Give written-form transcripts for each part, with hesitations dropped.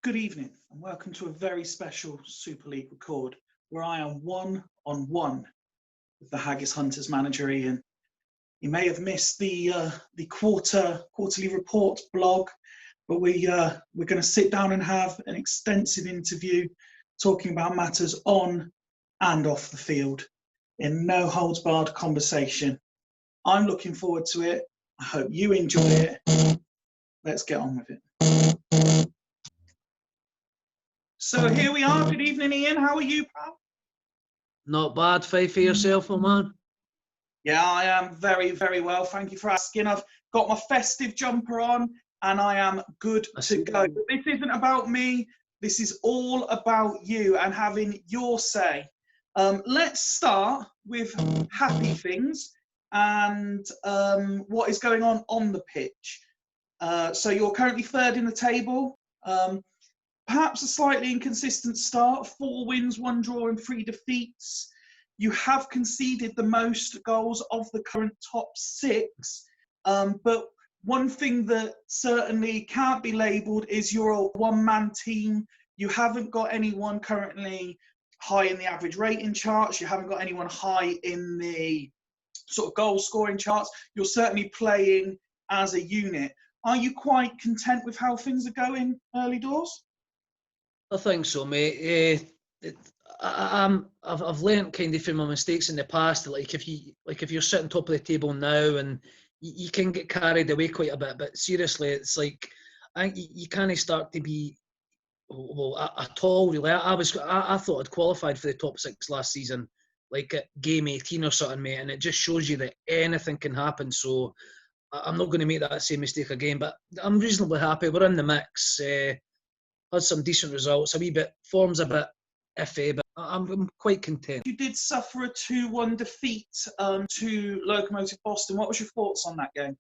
Good evening and welcome to a very special Super League record where I am one-on-one with the Haggis Hunters manager Iain. You may have missed the quarterly report blog, but we're going to sit down and have an extensive interview talking about matters on and off the field in no holds barred conversation. I'm looking forward to it. I hope you enjoy it. Let's get on with it. So here we are. Good evening, Iain. How are you, pal? Not bad. Fight for yourself, my man. Yeah, I am very, very well. Thank you for asking. I've got my festive jumper on and I am good to go. But this isn't about me. This is all about you and having your say. Let's start with happy things and what is going on the pitch. So you're currently third in the table. Perhaps a slightly inconsistent start, 4 wins, 1 draw and 3 defeats. You have conceded the most goals of the current top 6. But one thing that certainly can't be labelled is you're a one-man team. You haven't got anyone currently high in the average rating charts. You haven't got anyone high in the sort of goal scoring charts. You're certainly playing as a unit. Are you quite content with how things are going early doors? I think so, mate. I've learnt kind of from my mistakes in the past. Like if you're sitting top of the table now, and you can get carried away quite a bit. But seriously, it's like I think you can't start to be at all. Really, I thought I'd qualified for the top 6 last season, like at game 18 or something, mate. And it just shows you that anything can happen. So I'm not going to make that same mistake again. But I'm reasonably happy. We're in the mix. Had some decent results. Form's a bit iffy, but I'm quite content. You did suffer a 2-1 defeat to Locomotive Boston. What was your thoughts on that game?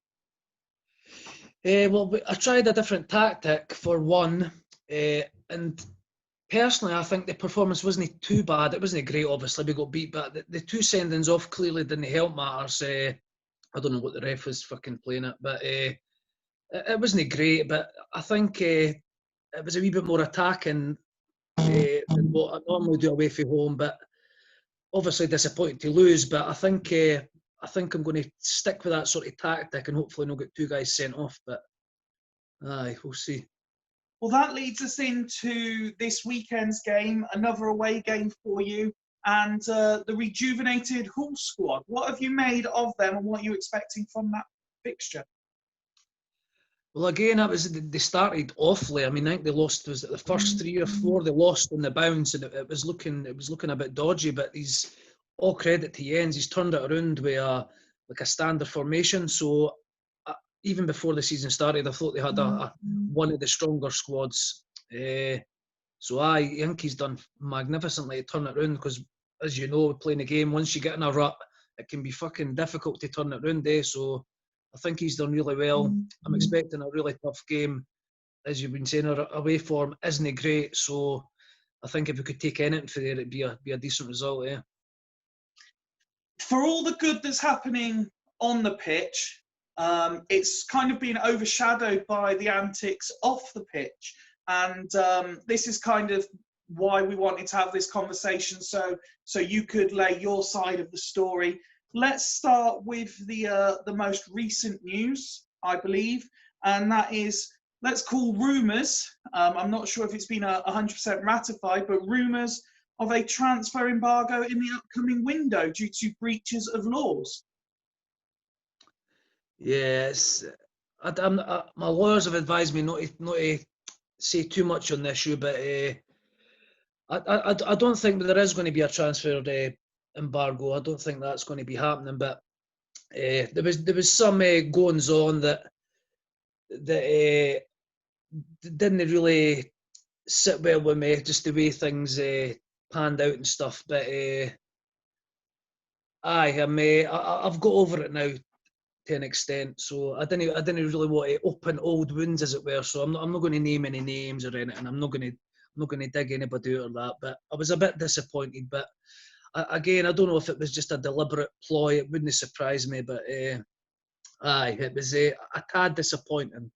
Well, I tried a different tactic for one, and personally, I think the performance wasn't too bad. It wasn't great, obviously. We got beat, but the 2 sendings off clearly didn't help matters. I don't know what the ref was fucking playing at, but it wasn't great. But I think it was a wee bit more attacking than what I normally do away from home. But obviously disappointed to lose. But I think I'm going to stick with that sort of tactic and hopefully not get 2 guys sent off. But aye, we'll see. Well, that leads us into this weekend's game, another away game for you, and the rejuvenated Hull squad. What have you made of them and what are you expecting from that fixture? Well, again, they started awfully. I mean, I think they lost, was it the first 3 or 4 they lost on the bounce, and it was looking a bit dodgy. But he's all credit to Iain's. He's turned it around with a standard formation. So even before the season started, I thought they had one of the stronger squads. So I think he's done magnificently to turn it around, because, as you know, playing a game, once you get in a rut, it can be fucking difficult to turn it around. So I think he's done really well. I'm expecting a really tough game. As you've been saying, our away form isn't great, so I think if we could take anything for there, it'd be a decent result, yeah. For all the good that's happening on the pitch, it's kind of been overshadowed by the antics off the pitch. And this is kind of why we wanted to have this conversation, so you could lay your side of the story. Let's start with the most recent news, I believe, and that is, let's call rumours. I'm not sure if it's been 100% ratified, but rumours of a transfer embargo in the upcoming window due to breaches of laws. Yes, my lawyers have advised me not to say too much on the issue, but I don't think there is going to be a transfer embargo. I don't think that's going to be happening. But there was some goings on that didn't really sit well with me, just the way things panned out and stuff. But I've got over it now to an extent. So I didn't really want to open old wounds, as it were. So I'm not going to name any names or anything. I'm not going to dig anybody out of that. But I was a bit disappointed. But again, I don't know if it was just a deliberate ploy. It wouldn't surprise me. But it was a tad disappointing.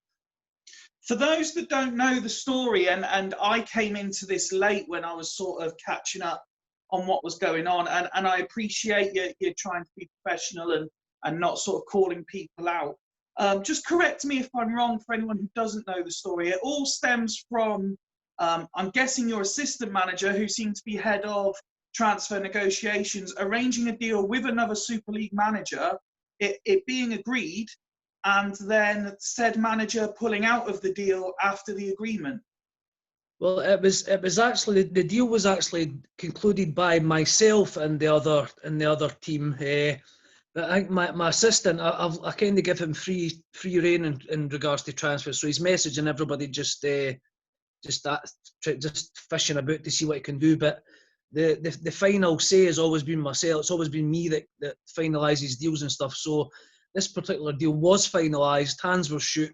For those that don't know the story, and I came into this late when I was sort of catching up on what was going on, and I appreciate you're trying to be professional and not sort of calling people out. Just correct me if I'm wrong for anyone who doesn't know the story. It all stems from, I'm guessing your assistant manager, who seemed to be head of transfer negotiations, arranging a deal with another Super League manager, it being agreed, and then said manager pulling out of the deal after the agreement. Well, it was actually, the deal was actually concluded by myself and the other team. But I think my assistant, I kind of give him free rein in regards to transfers. So he's messaging everybody just fishing about to see what he can do. But the final say has always been myself. It's always been me that finalises deals and stuff. So this particular deal was finalised. Hands were shook.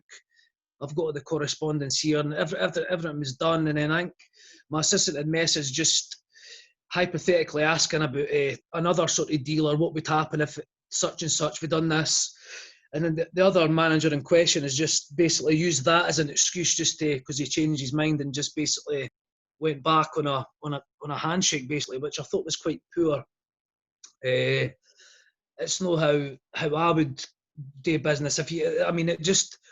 I've got the correspondence here, and everything was done. And then I think my assistant had messaged just hypothetically asking about another sort of deal, or what would happen if such and such we done this. And then the other manager in question has just basically used that as an excuse, just because he changed his mind and just basically went back on a handshake, basically, which I thought was quite poor. It's not how I would do business.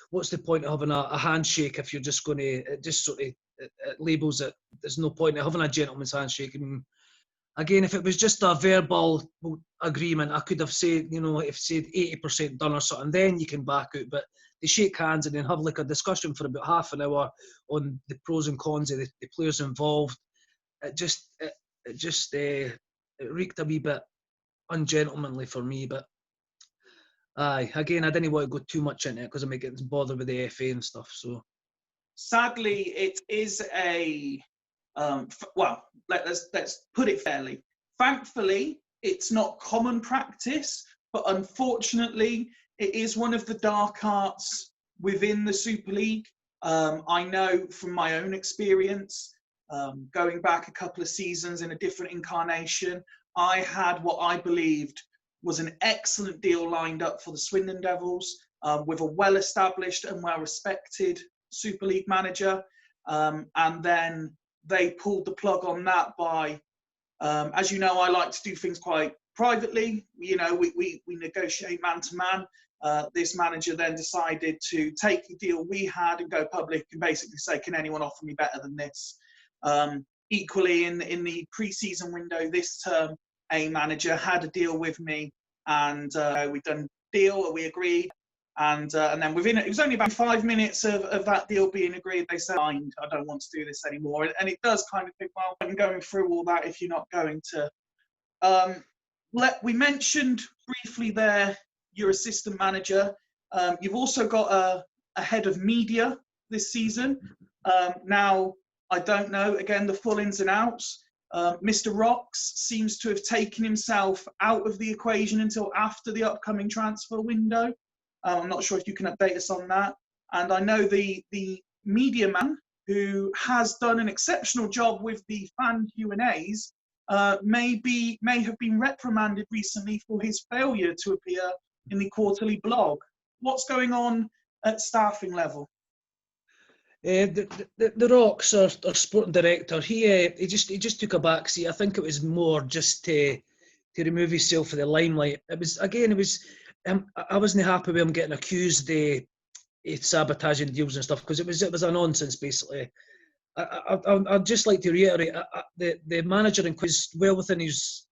What's the point of having a handshake if you're just going to, it just sort of it labels it. There's no point in having a gentleman's handshake. And again, if it was just a verbal agreement, I could have said, if said 80% done or something, then you can back out. But they shake hands and then have like a discussion for about half an hour on the pros and cons of the players involved. It reeked a wee bit ungentlemanly for me. But again, I didn't want to go too much into it because I might get bothered with the FA and stuff. So sadly, it is a well, let's put it fairly. Thankfully, it's not common practice, but unfortunately, it is one of the dark arts within the Super League. I know from my own experience, going back a couple of seasons in a different incarnation, I had what I believed was an excellent deal lined up for the Swindon Devils, with a well-established and well-respected Super League manager, and then they pulled the plug on that by, as you know, I like to do things quite privately. We negotiate man to man. This manager then decided to take the deal we had and go public and basically say, can anyone offer me better than this? Equally, in the pre-season window this term, a manager had a deal with me, and we'd done a deal, we agreed. And then it was only about 5 minutes of that deal being agreed, they said, I don't want to do this anymore. And it does kind of think, well, I'm going through all that if you're not going to. We mentioned briefly there your assistant manager. You've also got a head of media this season. Now, I don't know, again, the full ins and outs. Mr. Rocks seems to have taken himself out of the equation until after the upcoming transfer window. I'm not sure if you can update us on that. And I know the media man, who has done an exceptional job with the fan Q&As, may have been reprimanded recently for his failure to appear in the quarterly blog. What's going on at staffing level? The Rocks, our sporting director, he just took a back seat. I think it was more just to remove himself from the limelight. I wasn't happy with him getting accused of sabotaging deals and stuff, because it was a nonsense, basically. I'd just like to reiterate, the manager was well within his,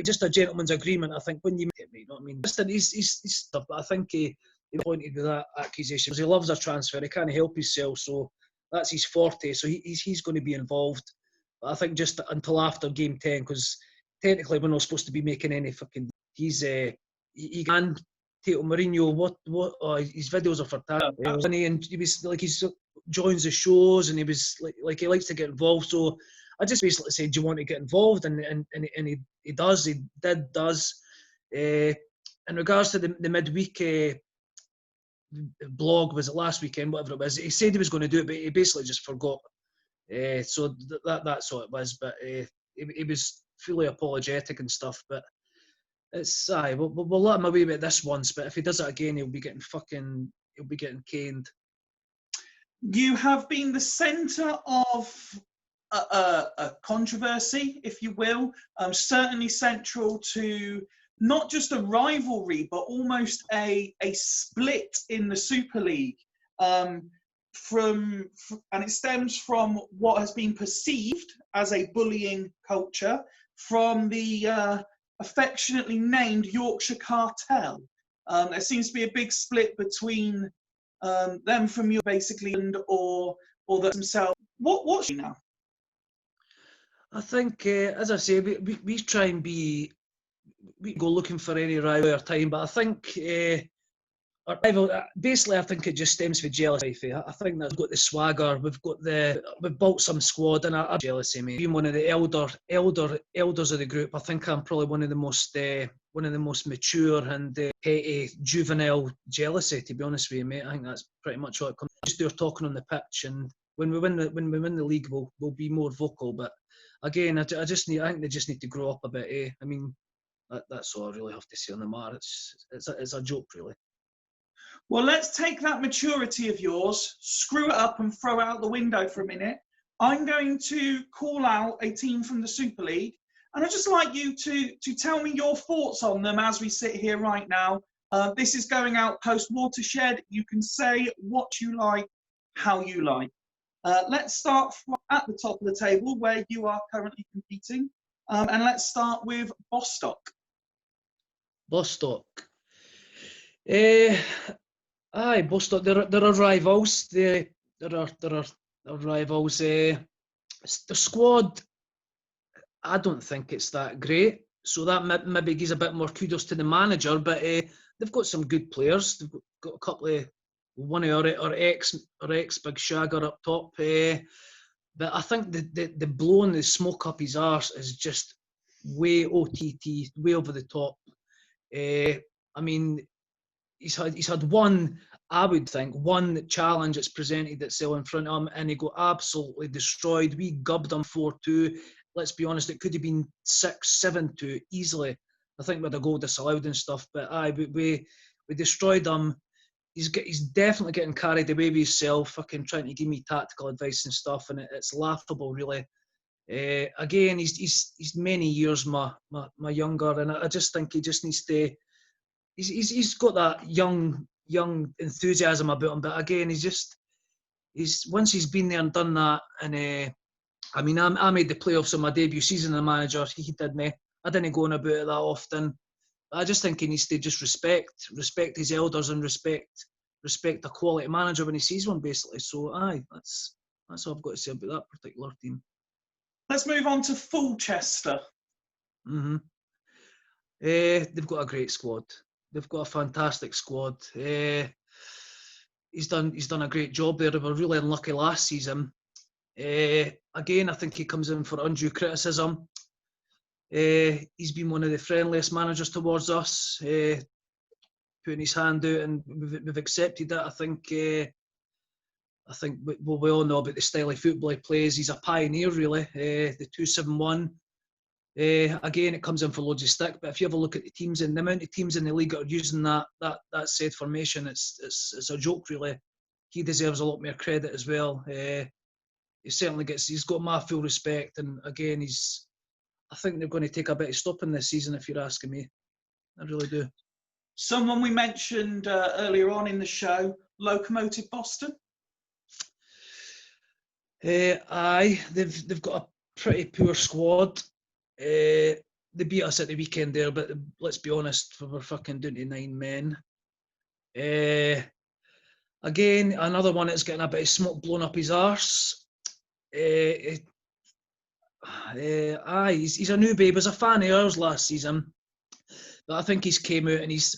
just a gentleman's agreement. I think when you meet me, you know what I mean. Listen, he's stuff, but I think he pointed with that accusation because he loves a transfer. He can't help himself, so that's his forte. So he's going to be involved. But I think just until after game 10, because technically we're not supposed to be making any fucking. He can. Tito Mourinho, his videos are fantastic, and he was like, he joins the shows, and he was like he likes to get involved. So I just basically said, do you want to get involved? And he does. He does. In regards to the midweek blog, was it last weekend, whatever it was, he said he was going to do it, but he basically just forgot. So that's all it was. But he was fully apologetic and stuff. But it's we'll let him away with this once. But if he does it again, he'll be getting caned. You have been the centre of a controversy, if you will, certainly central to not just a rivalry, but almost a split in the Super League. Um, and it stems from what has been perceived as a bullying culture from the affectionately named Yorkshire Cartel. There seems to be a big split between them from you, basically, and or themselves. What's now? I think, as I say, we try and be, we go looking for any rival or time, but I think our rival, basically, I think it just stems from jealousy. I think that we've got the swagger, we've built some squad, and I jealousy, mate. Being one of the elders of the group, I think I'm probably one of the most mature and petty, juvenile jealousy. To be honest with you, mate, I think that's pretty much what it comes. Just do talking on the pitch, and when we win the league, we'll be more vocal. But again, I think they just need to grow up a bit. I mean, that's all I really have to say on the matter. It's a joke, really. Well, let's take that maturity of yours, screw it up and throw it out the window for a minute. I'm going to call out a team from the Super League, and I'd just like you to tell me your thoughts on them as we sit here right now. This is going out post-watershed. You can say what you like, how you like. Let's start from at the top of the table where you are currently competing, and let's start with Bostock. Bostock. Aye, Bostock. There are rivals. There are rivals. The squad, I don't think it's that great. So that maybe gives a bit more kudos to the manager. But they've got some good players. They've got a couple of one of our ex big shagger up top. But I think the blowing the smoke up his arse is just way OTT, way over the top. I mean, he's had one, I would think, one challenge that's presented itself in front of him, and he got absolutely destroyed. We gubbed him 4-2. Let's be honest, it could have been 6-7-2 easily. I think with a goal disallowed and stuff. But aye, we destroyed him. He's definitely getting carried away with himself, fucking trying to give me tactical advice and stuff, and it's laughable, really. Again, he's many years my younger, and I just think he just needs to. He's got that young enthusiasm about him, but again, he's once he's been there and done that, and I mean, I made the playoffs on my debut season as a manager. He did me. I didn't go on about it that often. I just think he needs to just respect his elders and respect a quality manager when he sees one, basically. So aye, that's all I've got to say about that particular team. Let's move on to Fulchester. They've got a great squad. They've got a fantastic squad. He's done a great job there. They were really unlucky last season. Again, I think he comes in for undue criticism. He's been one of the friendliest managers towards us, putting his hand out, and we've accepted that. I think we all know about the style of football he plays. He's a pioneer, really. The 2-7-1. Again, it comes in for loads of stick, but if you have a look at the amount of teams in the league that are using that said formation, it's a joke, really. He deserves a lot more credit as well. He certainly he's got my full respect, and again, I think they're going to take a bit of stopping this season, if you're asking me. I really do. Someone we mentioned earlier on in the show, Locomotive Boston. Aye, they've got a pretty poor squad. They beat us at the weekend there, but let's be honest, we were fucking down to 9 men. Again, another one that's getting a bit of smoke blown up his arse. He's a new babe. He was a fan of ours last season, but I think he's came out and he's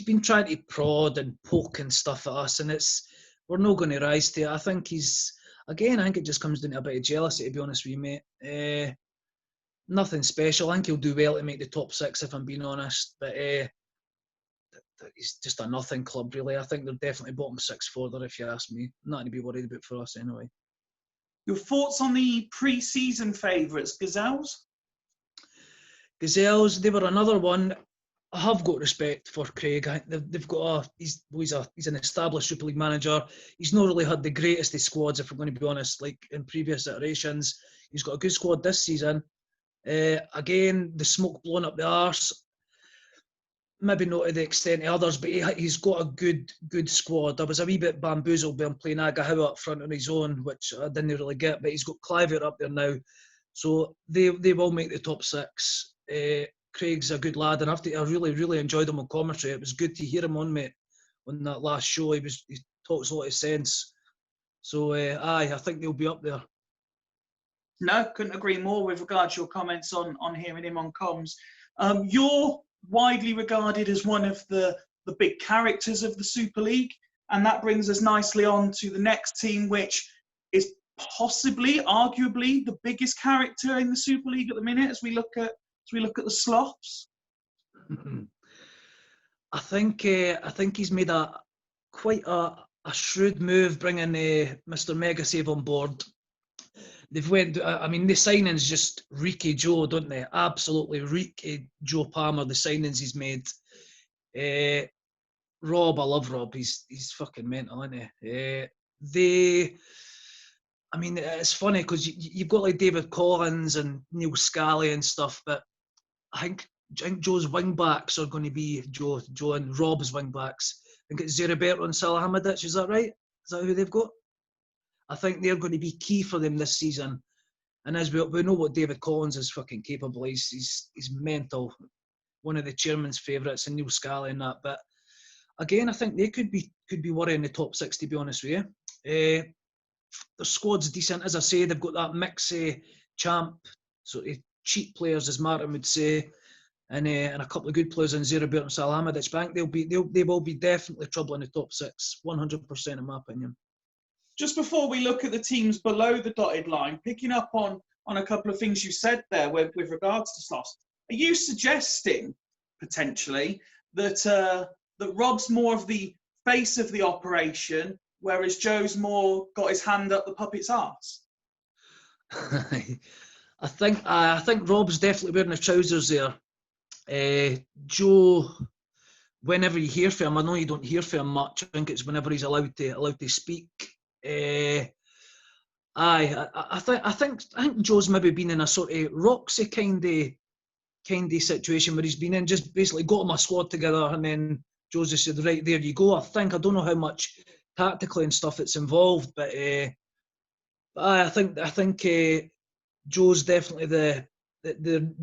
been trying to prod and poke and stuff at us, and we're not going to rise to it. I think I think it just comes down to a bit of jealousy, to be honest with you, mate. Nothing special. I think he'll do well to make the top 6, if I'm being honest, but he's just a nothing club, really. I think they're definitely bottom 6 further, if you ask me. Nothing to be worried about for us, anyway. Your thoughts on the pre-season favourites, Gazelles? Gazelles, they were another one. I have got respect for Craig. I think they've got he's an established Super League manager. He's not really had the greatest of squads, if we're going to be honest, like in previous iterations. He's got a good squad this season. Again, the smoke blowing up the arse. Maybe not to the extent of others, but he's got a good squad. I was a wee bit bamboozled by him playing Agahiwa up front on his own, which I didn't really get, but he's got Cliver up there now. So they will make the top six. Craig's a good lad, and I really enjoyed him on commentary. It was good to hear him on, mate, on that last show. He talks a lot of sense. So I think they'll be up there. No, couldn't agree more with regard to your comments on hearing him on comms. You're widely regarded as one of the big characters of the Super League, and that brings us nicely on to the next team, which is possibly, arguably, the biggest character in the Super League at the minute as we look at the Sloths. I think he's made quite a shrewd move bringing Mr. Megasave on board. They've went. I mean, the signings just reeky Joe, don't they? Absolutely reeky Joe Palmer. The signings he's made. Rob, I love Rob. He's fucking mental, isn't he? I mean, it's funny because you've got like David Collins and Neil Scally and stuff, but I think Joe's wing backs are going to be Joe and Rob's wing backs. I think it's Zeriberto and Salahamidzic. Is that right? Is that who they've got? I think they're going to be key for them this season. And as we know what David Collins is fucking capable, he's mental. One of the chairman's favourites, and Neil Scally and that. But again, I think they could be worrying the top six, to be honest with you. The squad's decent, as I say. They've got that mix champ, sort of cheap players, as Martin would say, and a couple of good players in Zeriberto and Salahamidzic. Bank they will be definitely trouble in the top six, 100% in my opinion. Just before we look at the teams below the dotted line, picking up on a couple of things you said there with regards to Sloths, are you suggesting potentially that Rob's more of the face of the operation, whereas Joe's more got his hand up the puppet's arse? I think Rob's definitely wearing the trousers there. Joe, whenever you hear from him, I know you don't hear from him much. I think it's whenever he's allowed to speak. I think Joe's maybe been in a sort of Roxy kind of situation where he's been in, just basically got my squad together, and then Joe's just said, right, there you go. I don't know how much tactically and stuff it's involved, but I think Joe's definitely the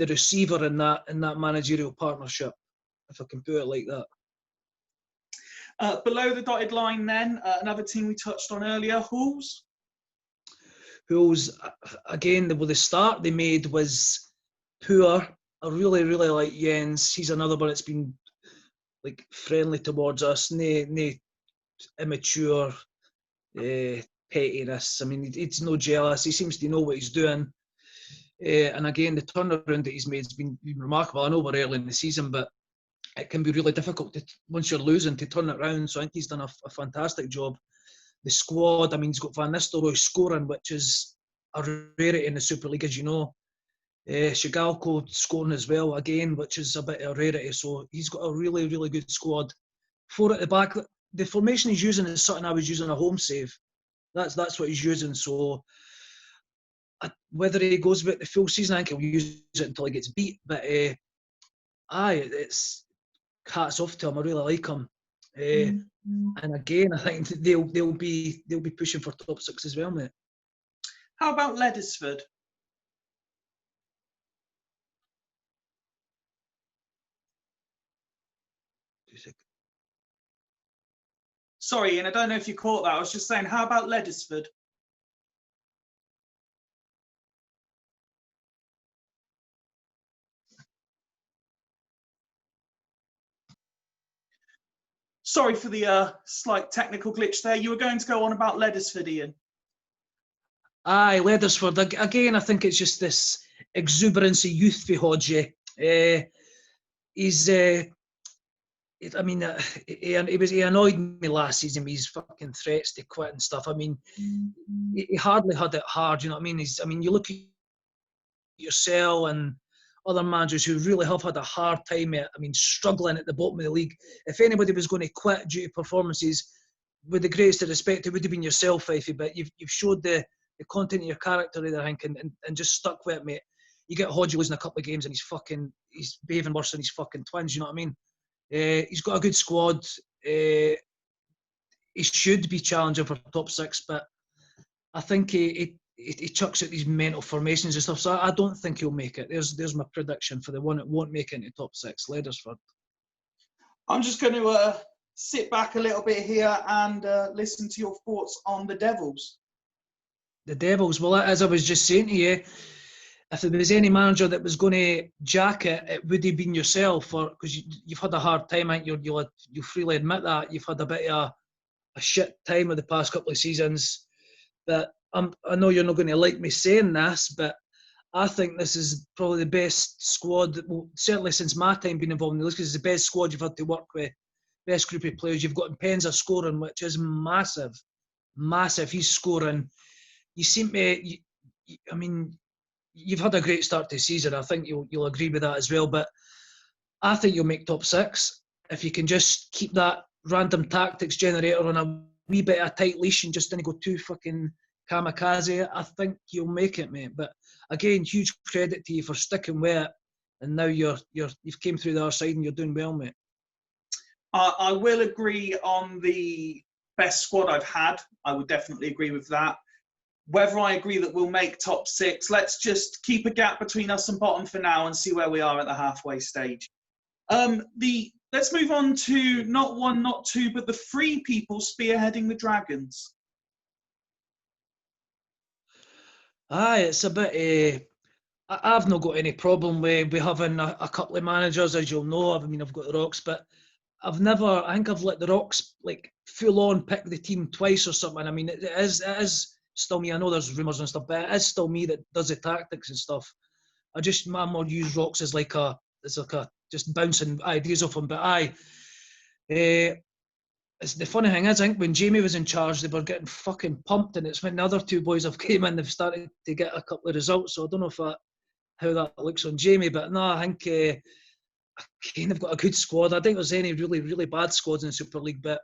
receiver in that managerial partnership, if I can put it like that. Below the dotted line then, another team we touched on earlier, Hools. Hools, again, the start they made was poor. I really like Jens. He's another one that's been like friendly towards us, no immature pettiness. I mean, he's no jealous. He seems to know what he's doing. And again, the turnaround that he's made has been remarkable. I know we're early in the season, but it can be really difficult once you're losing to turn it around. So I think he's done a fantastic job. The squad, I mean, he's got Van Nistelrooy scoring, which is a rarity in the Super League, as you know. Shigalko scoring as well, again, which is a bit of a rarity. So he's got a really good squad. Four at the back. The formation he's using is something I was using a home save. That's what he's using. So whether he goes with the full season, I think he'll use it until he gets beat. But it's hats off to him. I really like him. And again, I think they'll be pushing for top six as well, mate. How about Leddersford? Sorry, Iain, I don't know if you caught that. I was just saying, how about Leddersford? Sorry for the slight technical glitch there. You were going to go on about Leddersford, Iain. Aye, Leddersford. Again, I think it's just this exuberance of youth for Hodgie. He's... I mean, he annoyed me last season with his fucking threats to quit and stuff. I mean, he hardly had it hard, you know what I mean? You look at yourself and other managers who really have had a hard time struggling at the bottom of the league. If anybody was going to quit due to performances, with the greatest of respect, it would have been yourself, Fifey, but you've showed the content of your character there, I think, and just stuck with it, mate. You get Hodge losing a couple of games and he's behaving worse than his fucking twins, you know what I mean? He's got a good squad. He should be challenging for top 6, but I think he chucks at these mental formations and stuff, so I don't think he'll make it. There's my prediction for the one that won't make it into top 6, Leadersford. I'm just going to sit back a little bit here and listen to your thoughts on the Devils. The Devils, well, as I was just saying to you, if there was any manager that was going to jack it, it would have been yourself, because you've had a hard time. I think you'll freely admit that you've had a bit of a shit time of the past couple of seasons. But I know you're not going to like me saying this, but I think this is probably the best squad, certainly since my time being involved in the league, because it's the best squad you've had to work with, best group of players. You've got Penza scoring, which is massive. He's scoring. You seem to, you've had a great start to the season. I think you'll agree with that as well. But I think you'll make top 6 if you can just keep that random tactics generator on a wee bit of a tight leash and just didn't go too fucking kamikaze. I think you'll make it, mate. But again, huge credit to you for sticking with it, and now you've came through the other side and you're doing well, mate. I will agree on the best squad I've had. I would definitely agree with that. Whether I agree that we'll make top 6, let's just keep a gap between us and bottom for now and see where we are at the halfway stage. Let's move on to not 1, not 2, but the 3 people spearheading the Dragons. Aye, it's a bit. I've not got any problem with having a couple of managers, as you'll know. I've got the Rocks, but I think I've let the Rocks like full on pick the team twice or something. I mean, it is still me. I know there's rumours and stuff, but it is still me that does the tactics and stuff. I'm more use Rocks as like a just bouncing ideas off him. But it's the funny thing is, I think when Jamie was in charge, they were getting fucking pumped, and it's when the other 2 boys have came in, they've started to get a couple of results. So I don't know how that looks on Jamie, but no, I think they've got a good squad. I don't think there's any really, really bad squads in the Super League, but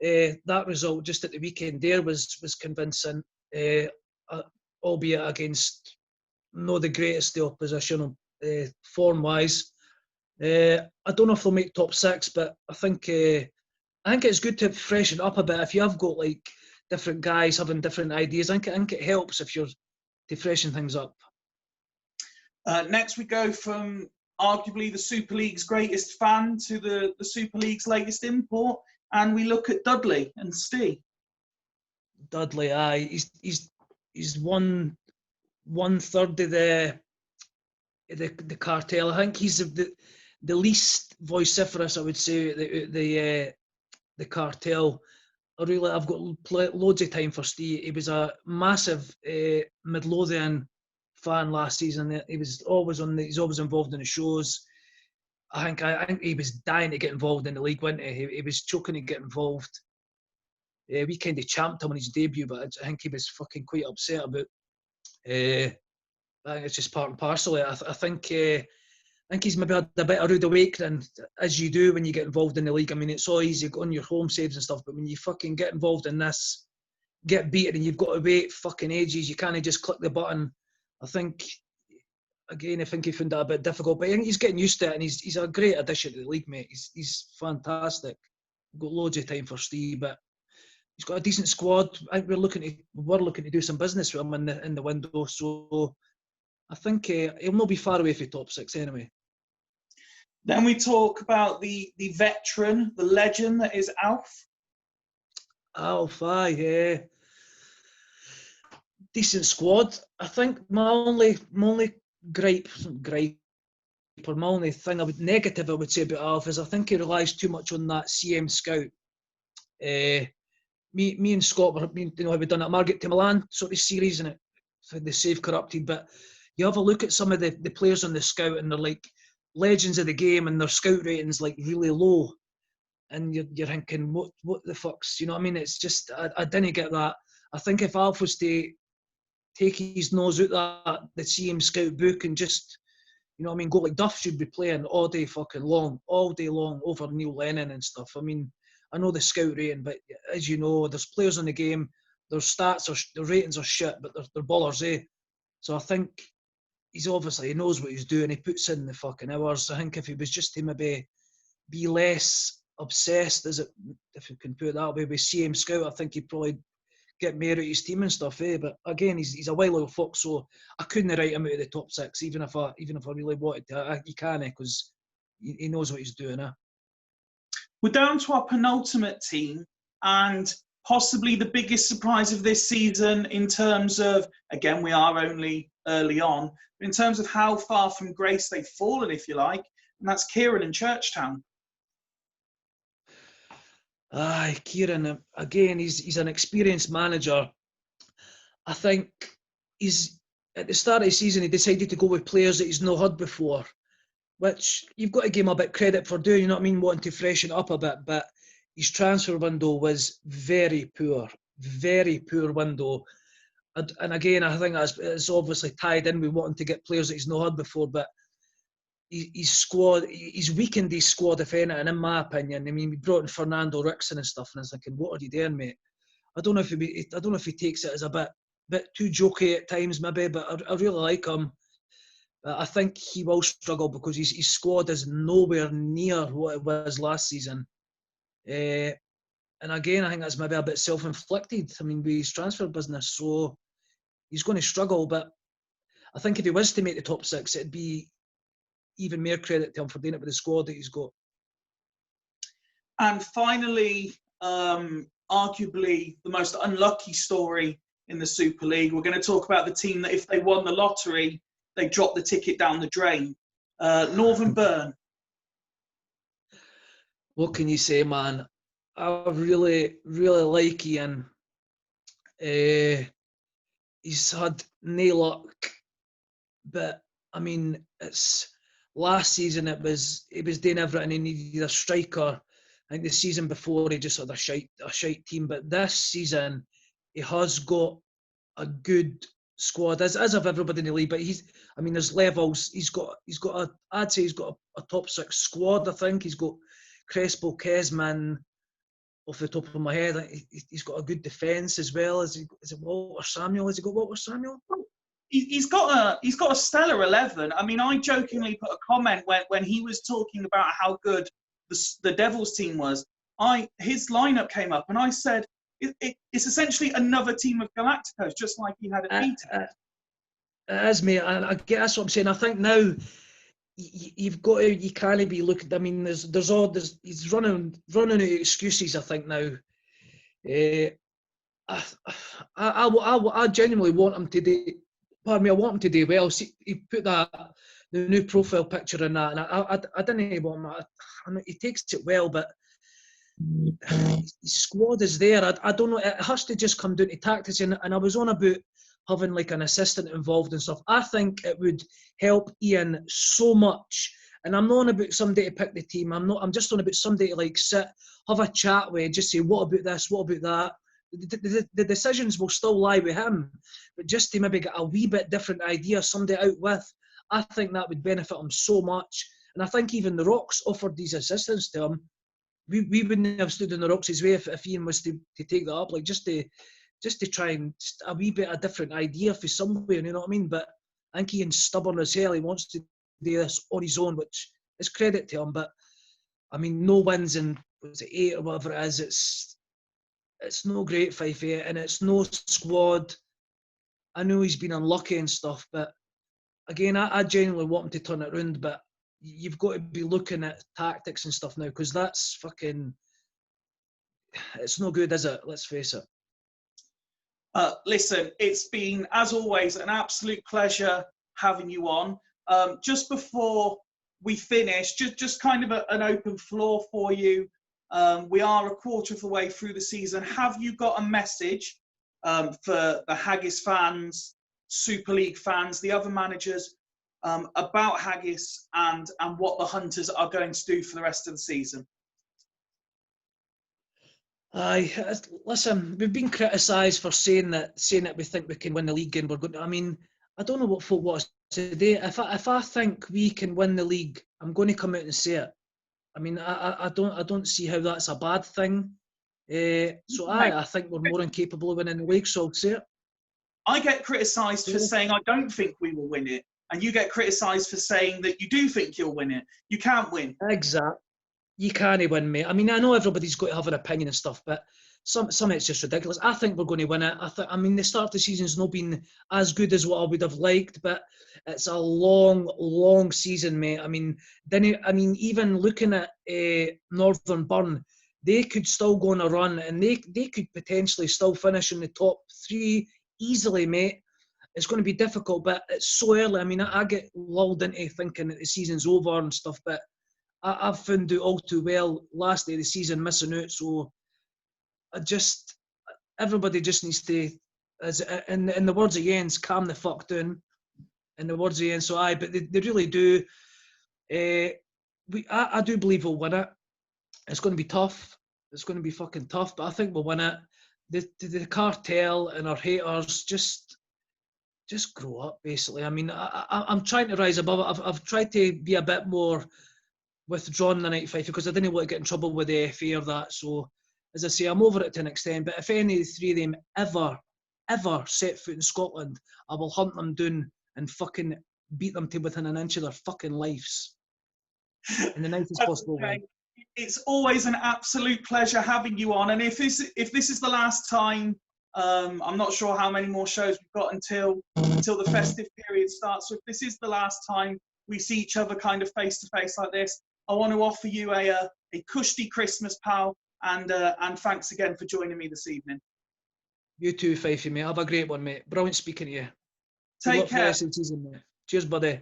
that result just at the weekend there was convincing, albeit against not the greatest of opposition form-wise. I don't know if they'll make top 6, but I think it's good to freshen up a bit. If you have got like different guys having different ideas, I think it helps if you're to freshen things up. Next, we go from arguably the Super League's greatest fan to the Super League's latest import, and we look at Dudley and Steve. Dudley, aye, he's 1/3 of the cartel. I think he's the least vociferous, I would say, the cartel. I've got loads of time for Steve. He was a massive Midlothian fan last season. He's always involved in the shows. I think he was dying to get involved in the league, wasn't he? He was choking to get involved. We kind of champed him on his debut, but I think he was fucking quite upset about. I think it's just part and parcel. I think he's maybe had a bit of rude awakening, as you do when you get involved in the league. I mean, it's all easy on your home saves and stuff, but when you fucking get involved in this, get beaten, and you've got to wait fucking ages, you can't just click the button. I think he found that a bit difficult, but I think he's getting used to it, and he's a great addition to the league, mate. He's fantastic. We've got loads of time for Steve, but he's got a decent squad. I think we're looking to do some business with him in the window, so I think he'll not be far away from top 6 anyway. Then we talk about the veteran, the legend that is Alf. Alf, yeah. Decent squad. I think my only gripe, or my only thing negative I would say about Alf is I think he relies too much on that CM scout. Me and Scott have done that Margaret to Milan sort of series, and the Save Corrupted, but you have a look at some of the players on the scout, and they're like legends of the game, and their scout ratings like really low, and you're thinking, what the fuck's, you know what I mean? It's just I didn't get that. I think if Alf was to take his nose out the CM scout book and just You know what I mean? Go like Duff should be playing all day long over Neil Lennon and stuff. I mean, I know the scout rating, but as you know, there's players in the game. Their stats their ratings are shit, but they're ballers, eh? So I think he knows what he's doing. He puts in the fucking hours. I think if he was just to maybe be less obsessed, if you can put it that way, with CM Scout, I think he'd probably get more out of his team and stuff, eh? But again, he's a wild little fox, so I couldn't write him out of the top 6, even if I really wanted to. He can't, because he knows what he's doing, eh? We're down to our penultimate team, and possibly the biggest surprise of this season in terms of, again, we are only early on, but in terms of how far from grace they've fallen, if you like, and that's Kieran and Churchtown. Aye, Kieran, again, he's an experienced manager. I think he's, at the start of the season, he decided to go with players that he's not had before, which you've got to give him a bit credit for doing, you know what I mean, wanting to freshen it up a bit, but his transfer window was very poor window. And again, I think it's obviously tied in with wanting to get players that he's not had before, but he's weakened his squad, if anything, in my opinion. I mean, we brought in Fernando Rickson and stuff, and I was thinking, what are you doing, mate? I don't know if he takes it as a bit too jokey at times, maybe, but I really like him. But I think he will struggle because his squad is nowhere near what it was last season. And again, I think that's maybe a bit self-inflicted. I mean, with his transfer business, so he's going to struggle. But I think if he was to make the top 6, it'd be even more credit to him for doing it with the squad that he's got. And finally, arguably the most unlucky story in the Super League, we're going to talk about the team that if they won the lottery, they dropped the ticket down the drain. Northern Burn. What can you say, man? I really, really like Iain. He's had no luck, but I mean, it's last season he was doing everything. He needed a striker. I think the season before he just had a shite team, but this season he has got a good squad, as of everybody in the league. But there's levels. I'd say he's got a top 6 squad. I think he's got Crespo, Kesman, off the top of my head. He's got a good defence as well. Is it Walter Samuel? Has he got Walter Samuel? He's got a stellar 11. I mean, I jokingly put a comment when he was talking about how good the Devils team was. His lineup came up, and I said it's essentially another team of Galacticos, just like he had at Beaton. It is, mate, and I guess that's what I'm saying. I think now you can't be looking. I mean, he's running out of excuses. I think now. I genuinely want him to do. Pardon me, I want him to do well. See, he put the new profile picture in that, and I didn't want him. I mean, he takes it well, but his squad is there. I don't know. It has to just come down to tactics, and I was on about having like an assistant involved and stuff. I think it would help Iain so much. And I'm not on about somebody to pick the team. I'm just on about somebody to like sit, have a chat with, just say, what about this, what about that. The decisions will still lie with him, but just to maybe get a wee bit different idea, somebody out with, I think that would benefit him so much. And I think even the Rocks offered these assistants to him. We wouldn't have stood in the Rocks' way if Iain was to take that up, like just to try and a wee bit of different idea for somewhere, you know what I mean? But I think Iain's stubborn as hell. He wants to do this on his own, which is credit to him. But I mean, no wins in 8 or whatever it is. It's no great 5-8, and it's no squad. I know he's been unlucky and stuff, but again, I genuinely want him to turn it around. But you've got to be looking at tactics and stuff now, because that's fucking. It's no good, is it? Let's face it. Listen, it's been, as always, an absolute pleasure having you on. Just before we finish, just kind of an open floor for you. We are a quarter of the way through the season. Have you got a message for the Haggis fans, Super League fans, the other managers, about Haggis and what the Hunters are going to do for the rest of the season? Aye, listen, we've been criticised for saying that we think we can win the league and we're going to, I mean, I don't know what folk want to do. If I think we can win the league, I'm going to come out and say it. I mean, I don't see how that's a bad thing. So I think we're more incapable of winning the league, so I'll say it. I get criticised for saying I don't think we will win it, and you get criticised for saying that you do think you'll win it. You can't win. Exactly. You can't win, mate. I mean, I know everybody's got to have an opinion and stuff, but some it's just ridiculous. I think we're going to win it. I mean, the start of the season's not been as good as what I would have liked, but it's a long season, mate. I mean, even looking at Northern Burn, they could still go on a run, and they could potentially still finish in the top 3 easily, mate. It's going to be difficult, but it's so early. I mean, I get lulled into thinking that the season's over and stuff, but I've found out all too well last day of the season missing out. So everybody just needs to, as in the words of Iain's, calm the fuck down. In the words of Iain, but they really do. I do believe we'll win it. It's going to be tough. It's going to be fucking tough, but I think we'll win it. The cartel and our haters just grow up, basically. I mean, I'm trying to rise above it. I've tried to be a bit more withdrawn the night fight because I didn't want to get in trouble with the FA or that. So, as I say, I'm over it to an extent. But if any of the 3 of them ever set foot in Scotland, I will hunt them down and fucking beat them to within an inch of their fucking lives in the nicest possible way. It's always an absolute pleasure having you on. And if this is the last time, I'm not sure how many more shows we've got until the festive period starts. So if this is the last time we see each other kind of face to face like this, I want to offer you a cushy Christmas, pal, and thanks again for joining me this evening. You too, Fifey, mate. Have a great one, mate. Brilliant speaking to you. Take care. For the rest of the season, mate. Cheers, buddy.